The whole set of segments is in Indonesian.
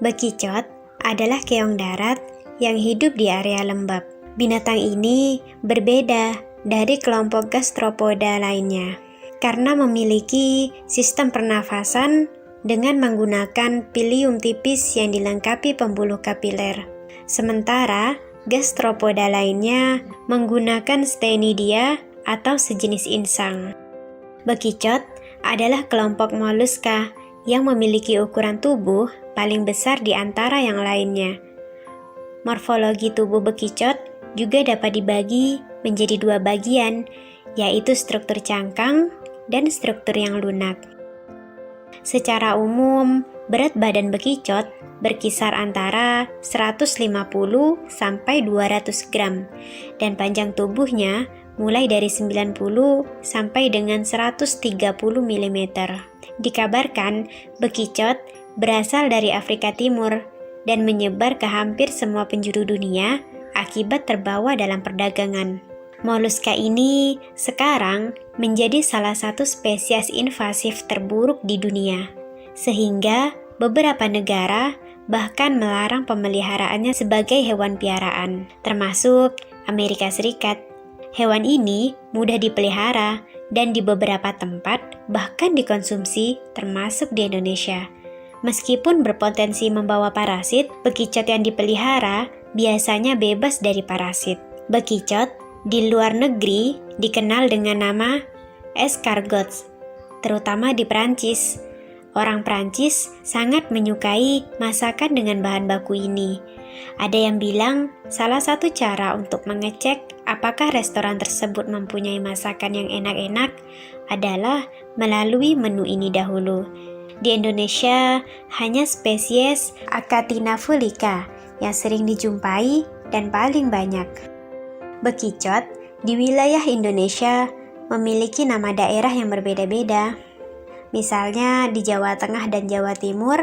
Bekicot adalah keong darat yang hidup di area lembab. Binatang ini berbeda dari kelompok gastropoda lainnya karena memiliki sistem pernafasan dengan menggunakan pilium tipis yang dilengkapi pembuluh kapiler. Sementara gastropoda lainnya menggunakan Stenidia atau sejenis insang. Bekicot adalah kelompok moluska yang memiliki ukuran tubuh paling besar di antara yang lainnya. Morfologi tubuh bekicot juga dapat dibagi menjadi dua bagian, yaitu struktur cangkang dan struktur yang lunak. Secara umum, berat badan bekicot berkisar antara 150 sampai 200 gram dan panjang tubuhnya mulai dari 90 sampai dengan 130 mm. Dikabarkan, bekicot berasal dari Afrika Timur dan menyebar ke hampir semua penjuru dunia akibat terbawa dalam perdagangan. Moluska ini sekarang menjadi salah satu spesies invasif terburuk di dunia, sehingga beberapa negara bahkan melarang pemeliharaannya sebagai hewan piaraan, termasuk Amerika Serikat. Hewan ini mudah dipelihara dan di beberapa tempat bahkan dikonsumsi, termasuk di Indonesia. Meskipun berpotensi membawa parasit, bekicot yang dipelihara biasanya bebas dari parasit. Bekicot di luar negeri dikenal dengan nama escargots, terutama di Prancis. Orang Prancis sangat menyukai masakan dengan bahan baku ini. Ada yang bilang salah satu cara untuk mengecek apakah restoran tersebut mempunyai masakan yang enak-enak adalah melalui menu ini dahulu. Di Indonesia, hanya spesies Achatina fulica yang sering dijumpai dan paling banyak. Bekicot di wilayah Indonesia memiliki nama daerah yang berbeda-beda. Misalnya di Jawa Tengah dan Jawa Timur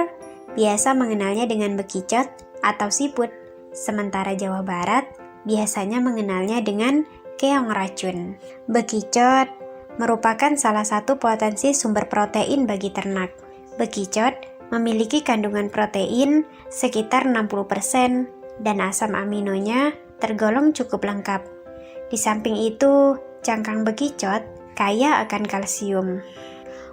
biasa mengenalnya dengan bekicot atau siput, sementara Jawa Barat biasanya mengenalnya dengan keong racun. Bekicot merupakan salah satu potensi sumber protein bagi ternak. Bekicot memiliki kandungan protein sekitar 60% dan asam aminonya tergolong cukup lengkap. Di samping itu, cangkang bekicot kaya akan kalsium.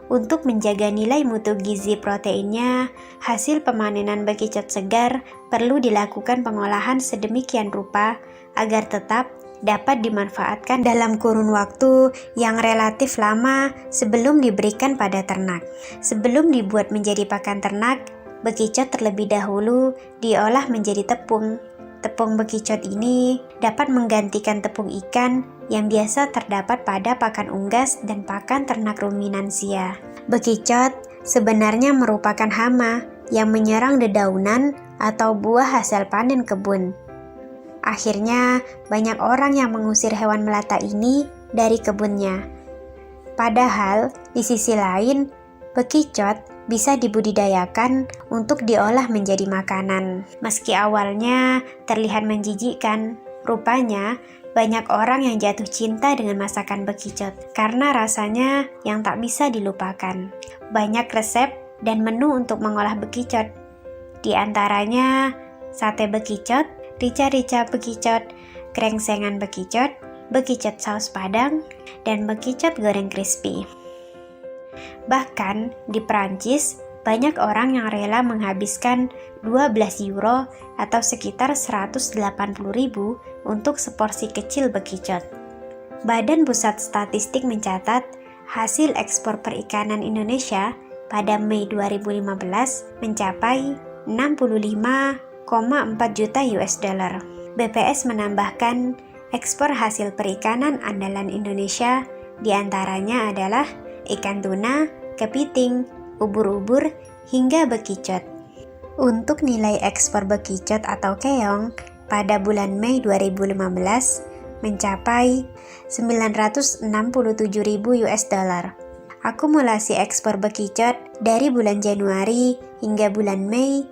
Untuk menjaga nilai mutu gizi proteinnya, hasil pemanenan bekicot segar perlu dilakukan pengolahan sedemikian rupa agar tetap dapat dimanfaatkan dalam kurun waktu yang relatif lama sebelum diberikan pada ternak. Sebelum dibuat menjadi pakan ternak, bekicot terlebih dahulu diolah menjadi tepung. Tepung bekicot ini dapat menggantikan tepung ikan yang biasa terdapat pada pakan unggas dan pakan ternak ruminansia. Bekicot sebenarnya merupakan hama yang menyerang dedaunan atau buah hasil panen kebun. Akhirnya, banyak orang yang mengusir hewan melata ini dari kebunnya. Padahal, di sisi lain, bekicot bisa dibudidayakan untuk diolah menjadi makanan. Meski awalnya terlihat menjijikkan, rupanya banyak orang yang jatuh cinta dengan masakan bekicot karena rasanya yang tak bisa dilupakan. Banyak resep dan menu untuk mengolah bekicot. Di antaranya sate bekicot, rica-rica bekicot, krengsengan bekicot, bekicot saus padang, dan bekicot goreng crispy. Bahkan di Prancis, banyak orang yang rela menghabiskan 12 euro atau sekitar 180.000 untuk seporsi kecil bekicot. Badan Pusat Statistik mencatat hasil ekspor perikanan Indonesia pada Mei 2015 mencapai 65,4 juta US dollar. BPS menambahkan ekspor hasil perikanan andalan Indonesia diantaranya adalah ikan tuna, kepiting, ubur-ubur, hingga bekicot. Untuk nilai ekspor bekicot atau keong pada bulan Mei 2015 mencapai 967.000 US dollar. Akumulasi ekspor bekicot dari bulan Januari hingga bulan Mei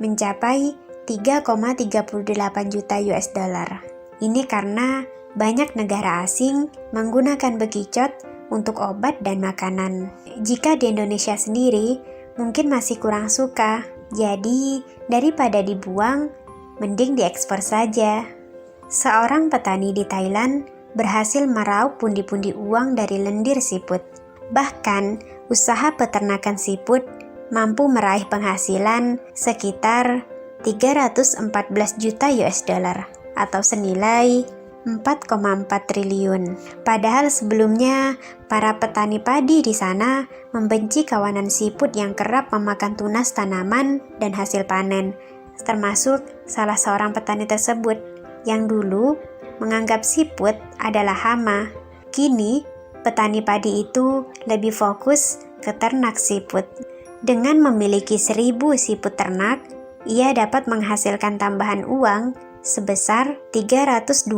mencapai 3,38 juta US dollar. Ini karena banyak negara asing menggunakan bekicot untuk obat dan makanan. Jika di Indonesia sendiri mungkin masih kurang suka Jadi, daripada dibuang, mending diekspor saja. Seorang petani di Thailand berhasil meraup pundi-pundi uang dari lendir siput. Bahkan, usaha peternakan siput mampu meraih penghasilan sekitar 314 juta US dollar atau senilai 4,4 triliun. Padahal sebelumnya, para petani padi di sana membenci kawanan siput yang kerap memakan tunas tanaman dan hasil panen, termasuk salah seorang petani tersebut yang dulu menganggap siput adalah hama. Kini, petani padi itu lebih fokus ke ternak siput. Dengan memiliki 1.000 siput ternak, ia dapat menghasilkan tambahan uang sebesar 320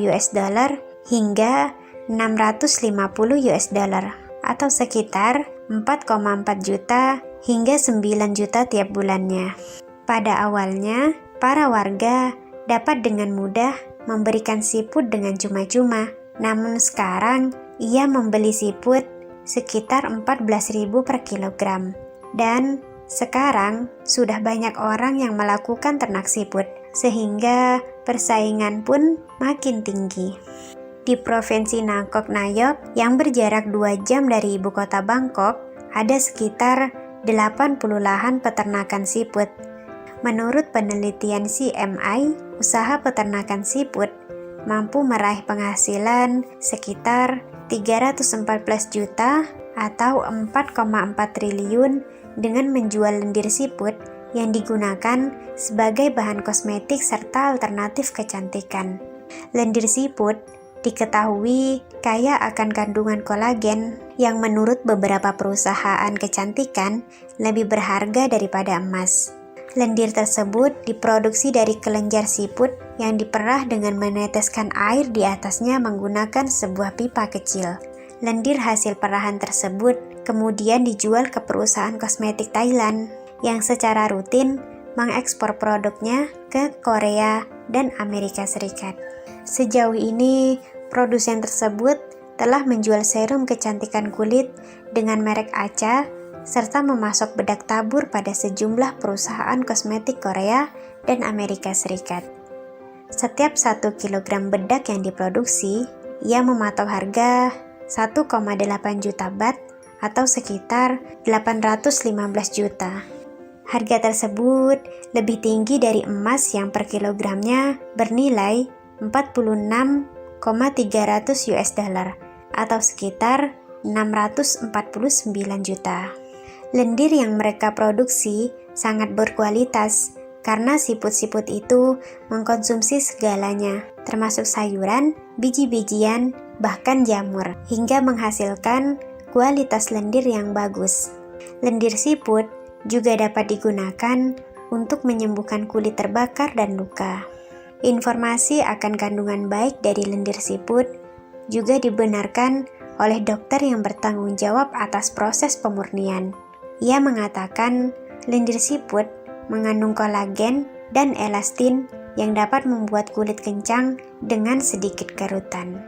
US dollar hingga 650 US dollar atau sekitar 4,4 juta hingga 9 juta tiap bulannya. Pada awalnya, para warga dapat dengan mudah memberikan siput dengan cuma-cuma. Namun sekarang, ia membeli siput sekitar 14.000 per kilogram. Dan sekarang sudah banyak orang yang melakukan ternak siput, sehingga persaingan pun makin tinggi. Di Provinsi Nangkok Nayok yang berjarak 2 jam dari ibu kota Bangkok, ada sekitar 80 lahan peternakan siput. Menurut penelitian CMI, usaha peternakan siput mampu meraih penghasilan sekitar 314 juta atau 4,4 triliun dengan menjual lendir siput yang digunakan sebagai bahan kosmetik serta alternatif kecantikan. Lendir siput diketahui kaya akan kandungan kolagen yang menurut beberapa perusahaan kecantikan lebih berharga daripada emas. Lendir tersebut diproduksi dari kelenjar siput yang diperah dengan meneteskan air di atasnya menggunakan sebuah pipa kecil. Lendir hasil perahan tersebut kemudian dijual ke perusahaan kosmetik Thailand yang secara rutin mengekspor produknya ke Korea dan Amerika Serikat. Sejauh ini, produsen tersebut telah menjual serum kecantikan kulit dengan merek Acha serta memasok bedak tabur pada sejumlah perusahaan kosmetik Korea dan Amerika Serikat. Setiap 1 kilogram bedak yang diproduksi, ia mematok harga 1,8 juta baht atau sekitar 815 juta. Harga tersebut lebih tinggi dari emas yang per kilogramnya bernilai 46,300 US dollar atau sekitar 649 juta. Lendir yang mereka produksi sangat berkualitas karena siput-siput itu mengkonsumsi segalanya, termasuk sayuran, biji-bijian, bahkan jamur, hingga menghasilkan kualitas lendir yang bagus. Lendir siput juga dapat digunakan untuk menyembuhkan kulit terbakar dan luka. Informasi akan kandungan baik dari lendir siput juga dibenarkan oleh dokter yang bertanggung jawab atas proses pemurnian. Ia mengatakan lendir siput mengandung kolagen dan elastin yang dapat membuat kulit kencang dengan sedikit kerutan.